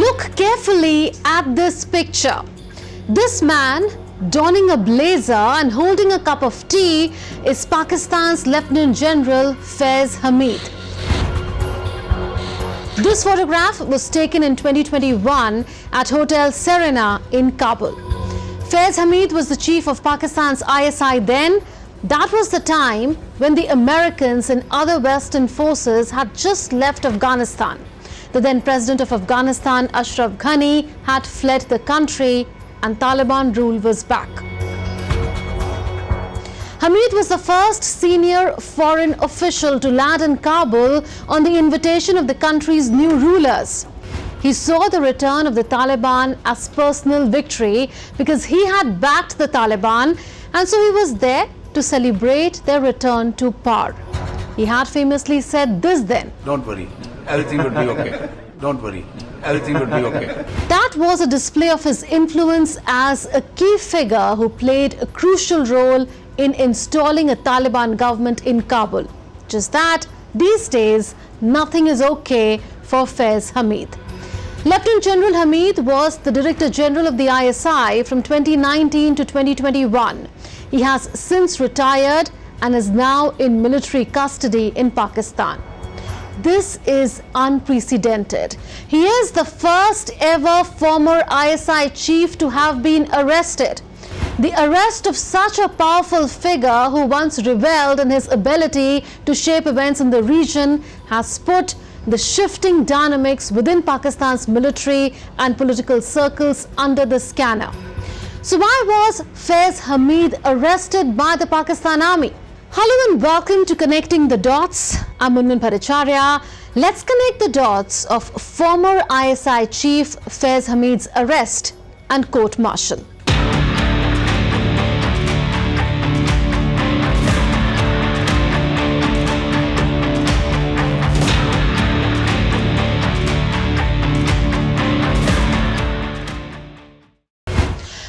Look carefully at this picture. This man, donning a blazer and holding a cup of tea, is Pakistan's Lieutenant General Faiz Hameed. This photograph was taken in 2021 at Hotel Serena in Kabul. Faiz Hameed was the chief of Pakistan's ISI then. That was the time when the Americans and other Western forces had just left Afghanistan. The then president of Afghanistan, Ashraf Ghani, had fled the country and Taliban rule was back. Hameed was the first senior foreign official to land in Kabul on the invitation of the country's new rulers. He saw the return of the Taliban as personal victory because he had backed the Taliban, and so he was there to celebrate their return to power. He had famously said this then: "Don't worry, everything will be okay. Don't worry, everything will be okay." That was a display of his influence as a key figure who played a crucial role in installing a Taliban government in Kabul. Just that, these days, nothing is okay for Faiz Hameed. Lieutenant General Hameed was the Director General of the ISI from 2019 to 2021. He has since retired and is now in military custody in Pakistan. This is unprecedented. He is the first ever former ISI chief to have been arrested. The arrest of such a powerful figure who once reveled in his ability to shape events in the region has put the shifting dynamics within Pakistan's military and political circles under the scanner. So why was Faiz Hameed arrested by the Pakistan Army? Hello and welcome to Connecting the Dots. I'm Munir Paricharya. Let's connect the dots of former ISI chief Faiz Hameed's arrest and court-martial.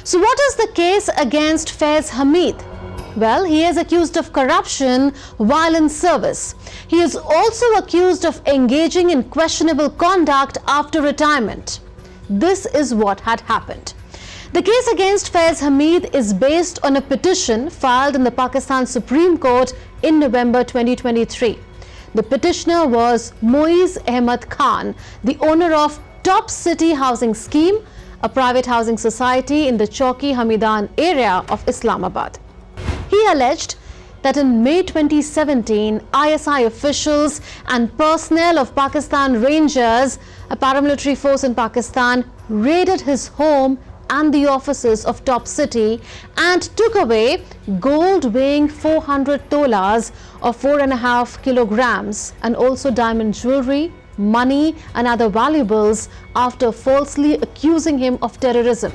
So what is the case against Faiz Hameed? Well, he is accused of corruption while in service. He is also accused of engaging in questionable conduct after retirement. This is what had happened. The case against Faiz Hameed is based on a petition filed in the Pakistan Supreme Court in November 2023. The petitioner was Moiz Ahmed Khan, the owner of Top City Housing Scheme, a private housing society in the Chowki Hamidan area of Islamabad. He alleged that in May 2017, ISI officials and personnel of Pakistan Rangers, a paramilitary force in Pakistan, raided his home and the offices of Top City and took away gold weighing 400 tolas or 4.5 kilograms and also diamond jewelry, money and other valuables after falsely accusing him of terrorism.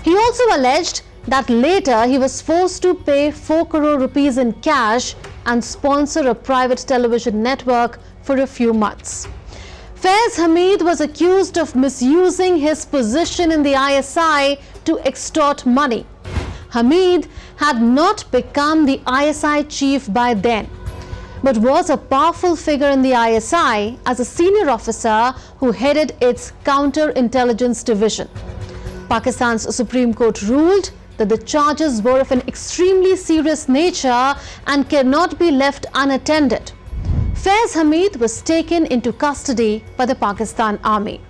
He also alleged that later he was forced to pay 4 crore rupees in cash and sponsor a private television network for a few months. Faiz Hameed was accused of misusing his position in the ISI to extort money. Hameed had not become the ISI chief by then, but was a powerful figure in the ISI as a senior officer who headed its counterintelligence division. Pakistan's Supreme Court ruled that the charges were of an extremely serious nature and cannot be left unattended. Faiz Hameed was taken into custody by the Pakistan Army.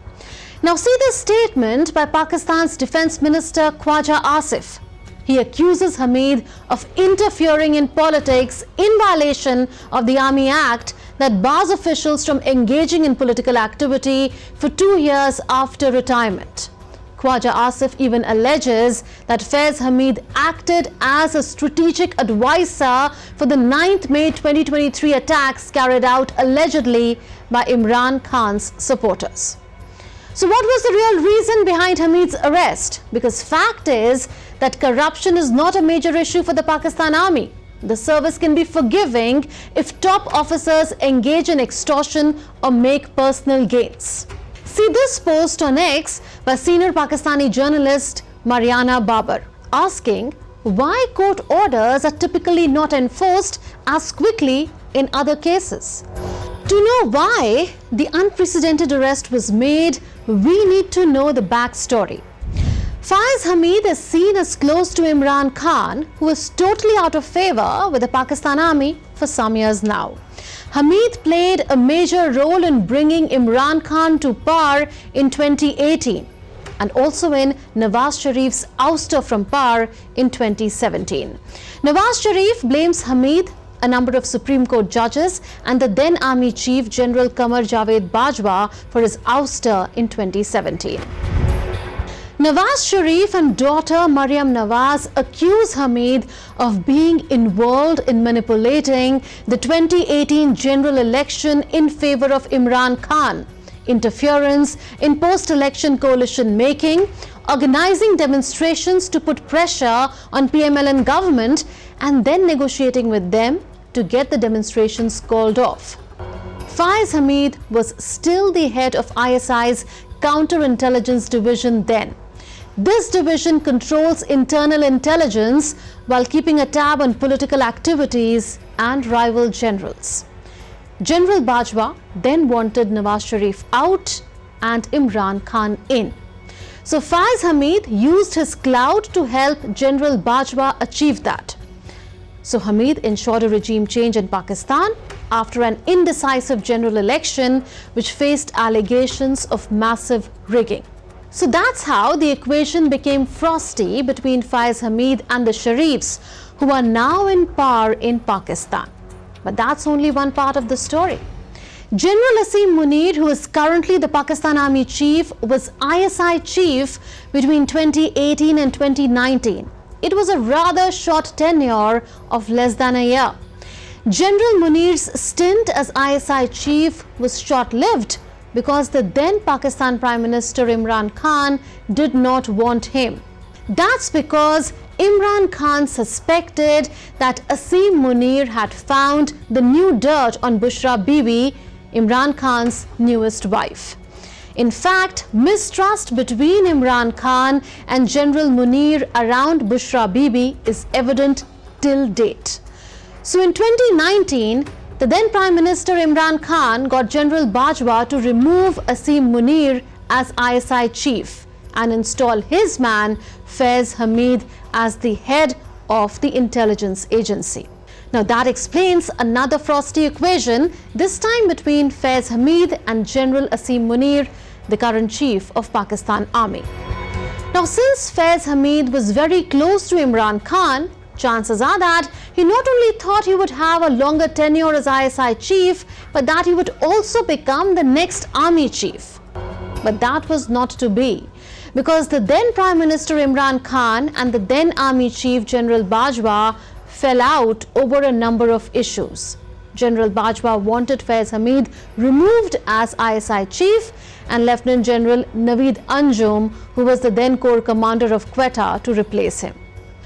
Now see this statement by Pakistan's Defence Minister Khwaja Asif. He accuses Hameed of interfering in politics in violation of the Army Act that bars officials from engaging in political activity for 2 years after retirement. Khwaja Asif even alleges that Faiz Hameed acted as a strategic advisor for the 9th May 2023 attacks carried out allegedly by Imran Khan's supporters. So what was the real reason behind Hameed's arrest? Because fact is that corruption is not a major issue for the Pakistan Army. The service can be forgiving if top officers engage in extortion or make personal gains. See this post on X by senior Pakistani journalist Mariana Babar, asking why court orders are typically not enforced as quickly in other cases. To know why the unprecedented arrest was made, we need to know the backstory. Faiz Hameed is seen as close to Imran Khan, who is totally out of favor with the Pakistan Army for some years now. Hameed played a major role in bringing Imran Khan to power in 2018 and also in Nawaz Sharif's ouster from power in 2017. Nawaz Sharif blames Hameed, a number of Supreme Court judges and the then Army Chief General Qamar Javed Bajwa for his ouster in 2017. Nawaz Sharif and daughter Maryam Nawaz accuse Hameed of being involved in manipulating the 2018 general election in favor of Imran Khan, interference in post-election coalition making, organizing demonstrations to put pressure on PMLN government and then negotiating with them to get the demonstrations called off. Faiz Hameed was still the head of ISI's counterintelligence division then. This division controls internal intelligence while keeping a tab on political activities and rival generals. General Bajwa then wanted Nawaz Sharif out and Imran Khan in. So Faiz Hameed used his clout to help General Bajwa achieve that. So Hameed ensured a regime change in Pakistan after an indecisive general election which faced allegations of massive rigging. So that's how the equation became frosty between Faiz Hameed and the Sharifs, who are now in power in Pakistan. But that's only one part of the story. General Asim Munir, who is currently the Pakistan Army Chief, was ISI Chief between 2018 and 2019. It was a rather short tenure of less than a year. General Munir's stint as ISI Chief was short-lived because the then Pakistan Prime Minister Imran Khan did not want him. That's because Imran Khan suspected that Asim Munir had found the new dirt on Bushra Bibi, Imran Khan's newest wife. In fact, mistrust between Imran Khan and General Munir around Bushra Bibi is evident till date. So in 2019, the then Prime Minister Imran Khan got General Bajwa to remove Asim Munir as ISI Chief and install his man Faiz Hameed as the head of the intelligence agency. Now that explains another frosty equation, this time between Faiz Hameed and General Asim Munir, the current Chief of Pakistan Army. Now since Faiz Hameed was very close to Imran Khan, chances are that he not only thought he would have a longer tenure as ISI Chief, but that he would also become the next Army Chief. But that was not to be, because the then Prime Minister Imran Khan and the then Army Chief General Bajwa fell out over a number of issues. General Bajwa wanted Faiz Hameed removed as ISI Chief and Lieutenant General Naveed Anjum, who was the then Corps Commander of Quetta, to replace him.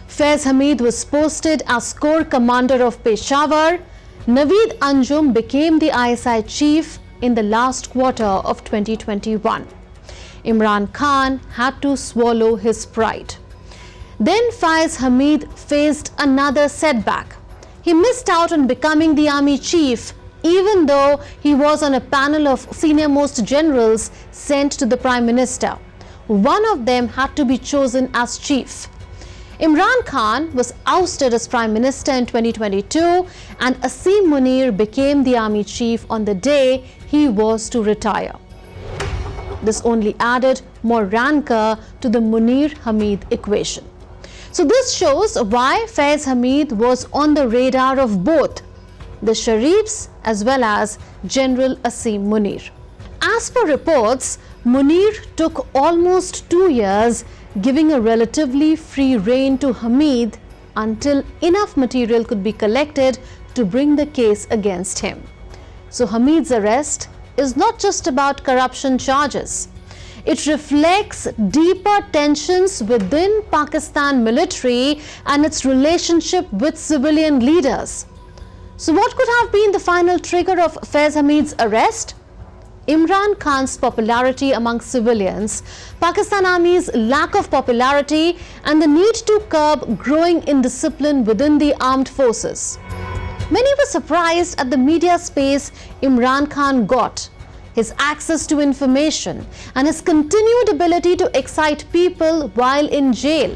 Faiz Hameed was posted as Corps Commander of Peshawar. Naveed Anjum became the ISI Chief in the last quarter of 2021. Imran Khan had to swallow his pride. Then Faiz Hameed faced another setback. He missed out on becoming the Army Chief, even though he was on a panel of senior-most generals sent to the Prime Minister. One of them had to be chosen as Chief. Imran Khan was ousted as Prime Minister in 2022 and Asim Munir became the Army Chief on the day he was to retire. This only added more rancor to the Munir-Hameed equation. So this shows why Faiz Hameed was on the radar of both the Sharifs as well as General Asim Munir. As per reports, Munir took almost 2 years, giving a relatively free rein to Hameed until enough material could be collected to bring the case against him. So Hameed's arrest is not just about corruption charges. It reflects deeper tensions within Pakistan military and its relationship with civilian leaders. So what could have been the final trigger of Faiz Hameed's arrest? Imran Khan's popularity among civilians, Pakistan Army's lack of popularity, and the need to curb growing indiscipline within the armed forces. Many were surprised at the media space Imran Khan got, his access to information, and his continued ability to excite people while in jail.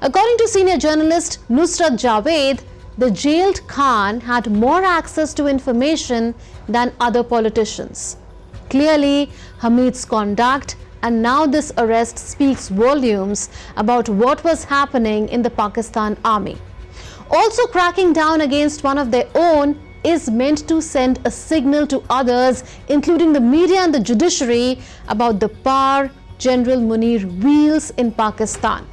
According to senior journalist Nusrat Javed, the jailed Khan had more access to information than other politicians. Clearly, Hameed's conduct and now this arrest speaks volumes about what was happening in the Pakistan army. Also, cracking down against one of their own is meant to send a signal to others, including the media and the judiciary, about the power General Munir wields in Pakistan.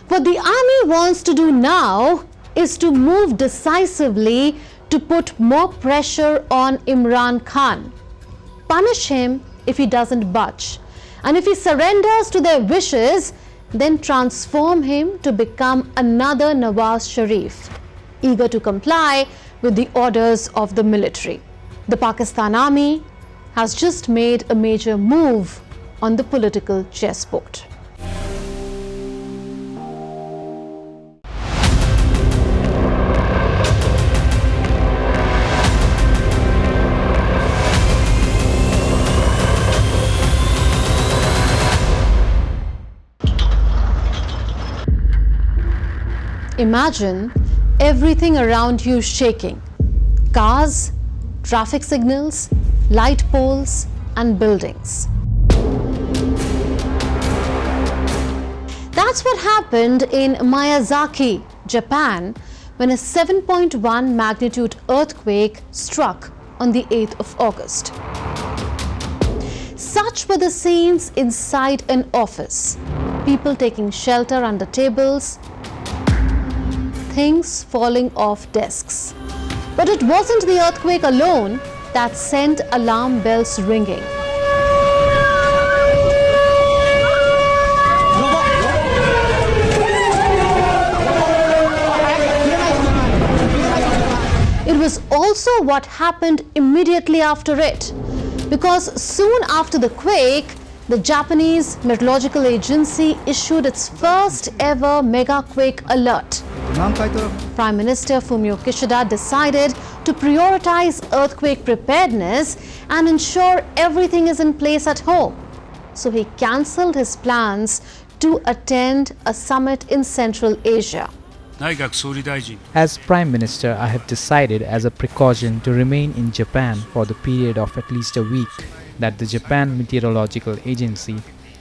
What the army wants to do now is to move decisively to put more pressure on Imran Khan. Punish him if he doesn't budge. And if he surrenders to their wishes, then transform him to become another Nawaz Sharif, eager to comply with the orders of the military. The Pakistan army has just made a major move on the political chessboard. Imagine everything around you shaking. Cars, traffic signals, light poles, and buildings. That's what happened in Miyazaki, Japan, when a 7.1 magnitude earthquake struck on the 8th of August. Such were the scenes inside an office. People taking shelter under tables, things falling off desks. But it wasn't the earthquake alone that sent alarm bells ringing. It was also what happened immediately after it, because soon after the quake, the Japanese Meteorological Agency issued its first ever megaquake alert. Prime Minister Fumio Kishida decided to prioritize earthquake preparedness and ensure everything is in place at home. So he cancelled his plans to attend a summit in Central Asia. As Prime Minister, I have decided as a precaution to remain in Japan for the period of at least a week that the Japan Meteorological Agency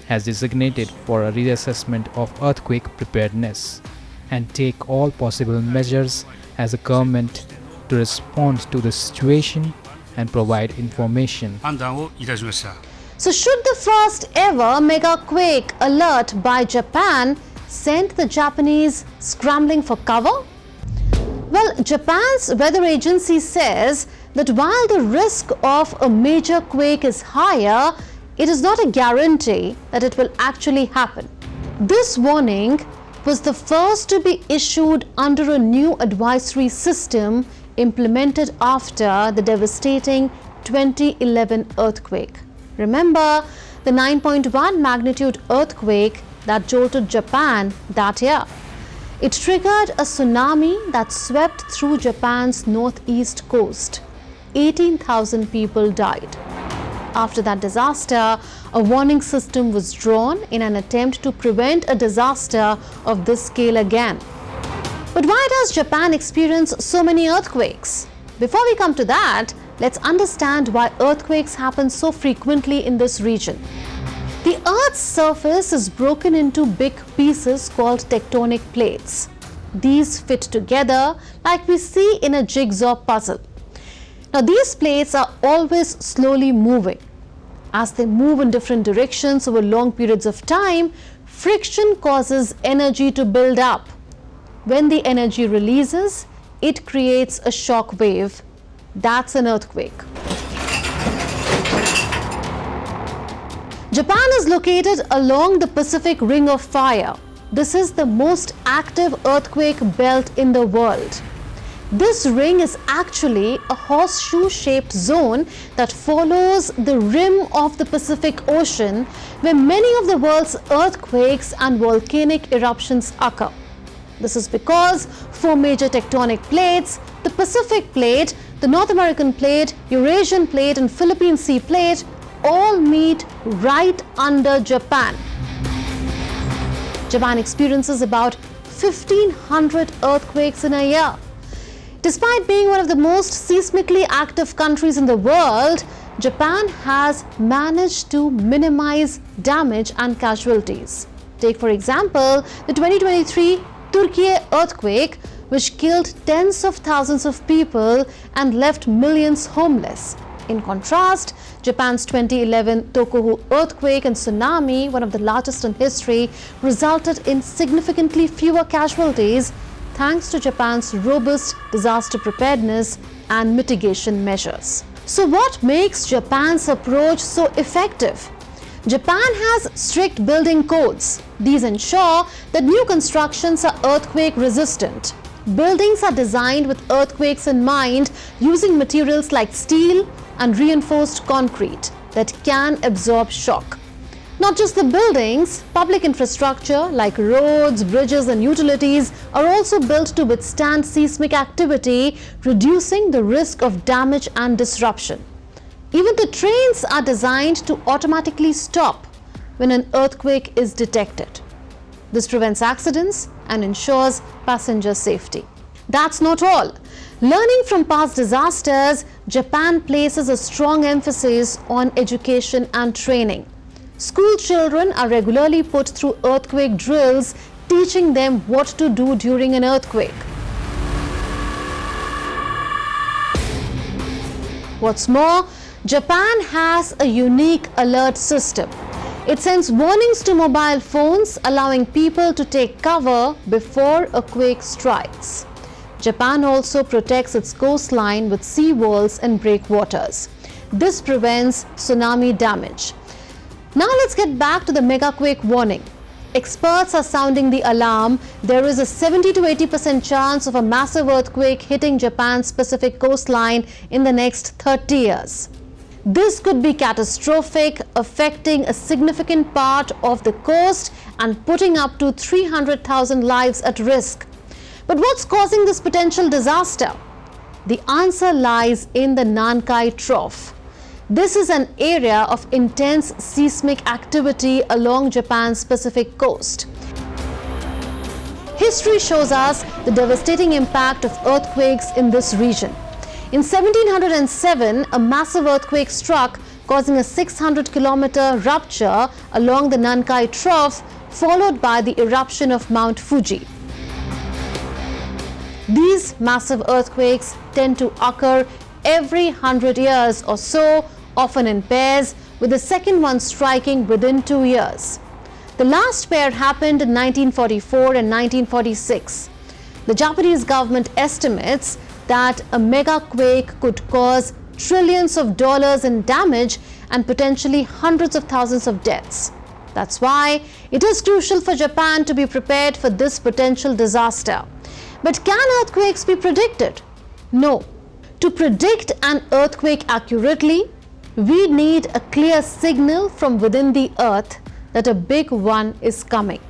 has designated for a reassessment of earthquake preparedness, and take all possible measures as a government to respond to the situation and provide information. So should the first ever megaquake alert by Japan send the Japanese scrambling for cover? Well, Japan's weather agency says that while the risk of a major quake is higher, it is not a guarantee that it will actually happen. This warning was the first to be issued under a new advisory system implemented after the devastating 2011 earthquake. Remember the 9.1 magnitude earthquake that jolted Japan that year. It triggered a tsunami that swept through Japan's northeast coast. 18,000 people died. After that disaster, a warning system was drawn in an attempt to prevent a disaster of this scale again. But why does Japan experience so many earthquakes? Before we come to that, let's understand why earthquakes happen so frequently in this region. The Earth's surface is broken into big pieces called tectonic plates. These fit together like we see in a jigsaw puzzle. Now, these plates are always slowly moving. As they move in different directions over long periods of time, friction causes energy to build up. When the energy releases, it creates a shock wave. That's an earthquake. Japan is located along the Pacific Ring of Fire. This is the most active earthquake belt in the world. This ring is actually a horseshoe-shaped zone that follows the rim of the Pacific Ocean, where many of the world's earthquakes and volcanic eruptions occur. This is because four major tectonic plates The Pacific Plate, the North American Plate, Eurasian Plate and Philippine Sea Plate all meet right under Japan. Japan experiences about 1,500 earthquakes in a year. Despite being one of the most seismically active countries in the world, Japan has managed to minimize damage and casualties. Take, for example, the 2023 Turkey earthquake, which killed tens of thousands of people and left millions homeless. In contrast, Japan's 2011 Tohoku earthquake and tsunami, one of the largest in history, resulted in significantly fewer casualties thanks to Japan's robust disaster preparedness and mitigation measures. So what makes Japan's approach so effective? Japan has strict building codes. These ensure that new constructions are earthquake resistant. Buildings are designed with earthquakes in mind, using materials like steel and reinforced concrete that can absorb shock. Not just the buildings, public infrastructure like roads, bridges and utilities are also built to withstand seismic activity, reducing the risk of damage and disruption. Even the trains are designed to automatically stop when an earthquake is detected. This prevents accidents and ensures passenger safety. That's not all. Learning from past disasters, Japan places a strong emphasis on education and training. School children are regularly put through earthquake drills, teaching them what to do during an earthquake. What's more, Japan has a unique alert system. It sends warnings to mobile phones, allowing people to take cover before a quake strikes. Japan also protects its coastline with sea walls and breakwaters. This prevents tsunami damage. Now let's get back to the megaquake warning. Experts are sounding the alarm. There is a 70 to 80% chance of a massive earthquake hitting Japan's Pacific coastline in the next 30 years. This could be catastrophic, affecting a significant part of the coast and putting up to 300,000 lives at risk. But what's causing this potential disaster? The answer lies in the Nankai trough. This is an area of intense seismic activity along Japan's Pacific coast. History shows us the devastating impact of earthquakes in this region. In 1707, a massive earthquake struck, causing a 600-kilometer rupture along the Nankai trough, followed by the eruption of Mount Fuji. These massive earthquakes tend to occur every 100 years or so, often in pairs, with the second one striking within 2 years. The last pair happened in 1944 and 1946. The Japanese government estimates that a megaquake could cause trillions of dollars in damage and potentially hundreds of thousands of deaths. That's why it is crucial for Japan to be prepared for this potential disaster. But can earthquakes be predicted? No. To predict an earthquake accurately, we need a clear signal from within the earth that a big one is coming.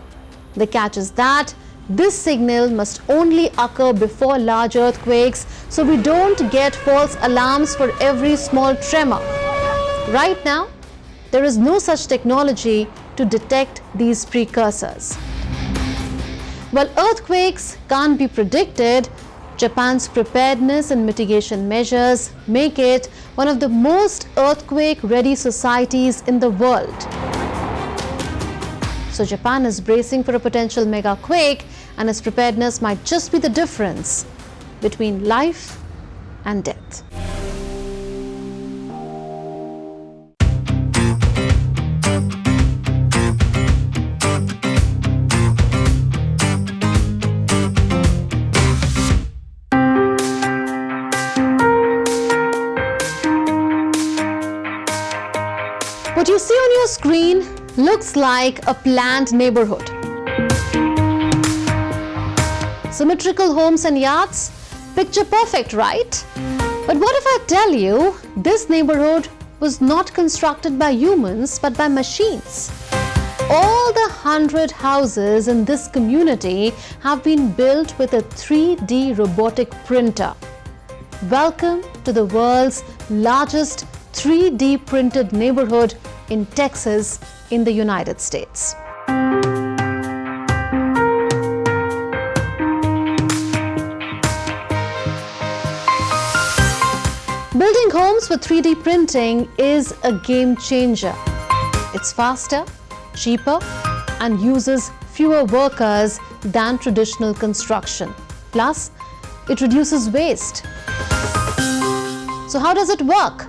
The catch is that this signal must only occur before large earthquakes, so we don't get false alarms for every small tremor. Right now, there is no such technology to detect these precursors. While earthquakes can't be predicted, Japan's preparedness and mitigation measures make it one of the most earthquake-ready societies in the world. So Japan is bracing for a potential megaquake, and its preparedness might just be the difference between life and death. What you see on your screen looks like a planned neighborhood. Symmetrical homes and yards, picture perfect, right? But what if I tell you this neighborhood was not constructed by humans but by machines? All the 100 houses in this community have been built with a 3D robotic printer. Welcome to the world's largest 3D printed neighborhood in Texas in the United States. Building homes with 3D printing is a game changer. It's faster, cheaper, and uses fewer workers than traditional construction. Plus, it reduces waste. So how does it work?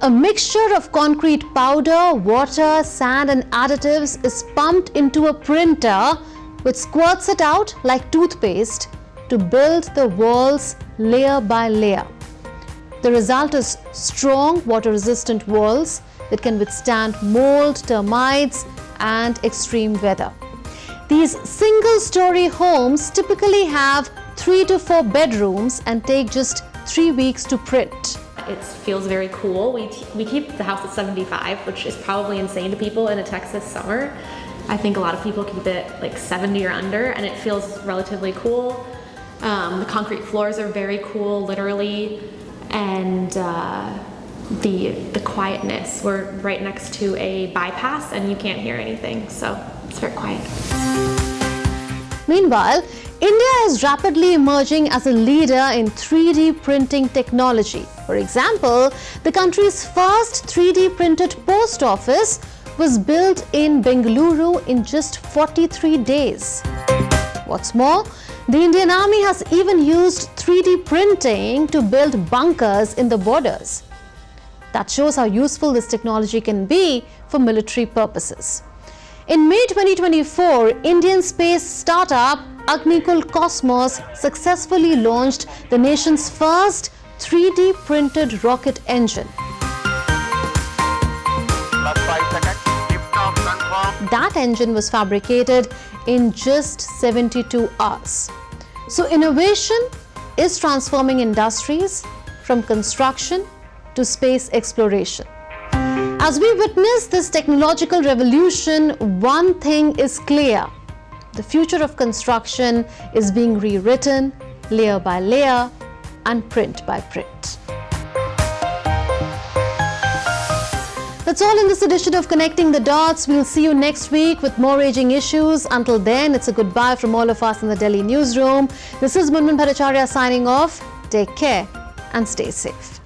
A mixture of concrete powder, water, sand, and additives is pumped into a printer which squirts it out like toothpaste to build the walls layer by layer. The result is strong, water-resistant walls that can withstand mold, termites, and extreme weather. These single-story homes typically have 3 to 4 bedrooms and take just 3 weeks to print. It feels very cool. We keep the house at 75, which is probably insane to people in a Texas summer. I think a lot of people keep it like 70 or under, and it feels relatively cool. The concrete floors are very cool, literally, and the quietness. We're right next to a bypass, and you can't hear anything, so it's very quiet. Meanwhile, India is rapidly emerging as a leader in 3D printing technology. For example, the country's first 3D printed post office was built in Bengaluru in just 43 days. What's more, the Indian Army has even used 3D printing to build bunkers in the borders. That shows how useful this technology can be for military purposes. In May 2024, Indian space startup Agnikul Cosmos successfully launched the nation's first 3D printed rocket engine. That engine was fabricated in just 72 hours. So innovation is transforming industries from construction to space exploration. As we witness this technological revolution, one thing is clear. The future of construction is being rewritten layer by layer and print by print. That's all in this edition of Connecting the Dots. We'll see you next week with more raging issues. Until then, it's a goodbye from all of us in the Delhi newsroom. This is Munmin Bhattacharya signing off. Take care and stay safe.